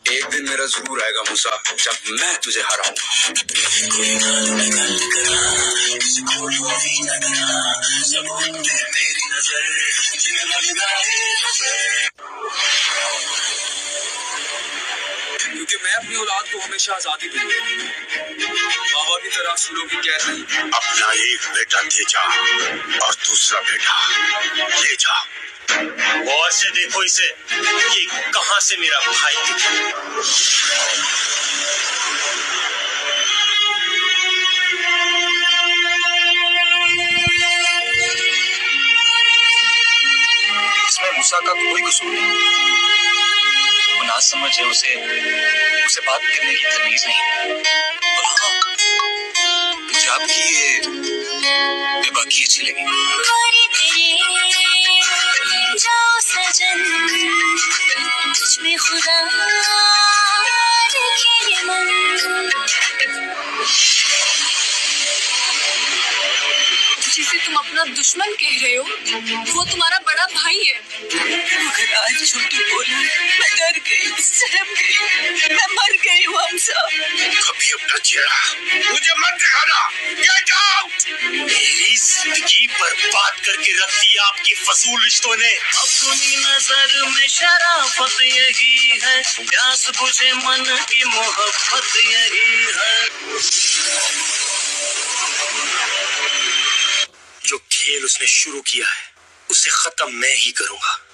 एक दिन मेरा जरूर आएगा मूसा, जब मैं तुझे हराऊंगा। क्योंकि मैं अपनी औलाद को हमेशा आजादी दूंगा, बाबा की तरह सूरों की कैद नहीं। अपना एक बेटा दे जा और दूसरा बेटा ले जा। गौर से देखो इसे, ये कहां से मेरा भाई दिखा। इसमें मूसा का कोई कसूर नहीं। वो ना समझे, उसे बात करने की तमीज नहीं। और हाँ, मुझे आपकी ये बेबाकी अच्छी लगी। जाओ सजन, तुझमें खुदा रखे मन। जिसे तुम अपना दुश्मन कह रहे हो, वो तुम्हारा बड़ा भाई है। मगर आज जो तू बोला, मैं डर गई, सहम गई, मैं मर गई हूँ हमसा। कभी अपना चेहरा मुझे मत दिखाना। Get out. मेरी जिंदगी बर्बाद करके रख दी आपकी फजूल रिश्तों ने। अपनी नजर में शराफत यही है, प्यास बुझे मन की मोहब्बत यही है। जो खेल उसने शुरू किया है, उसे खत्म मैं ही करूंगा।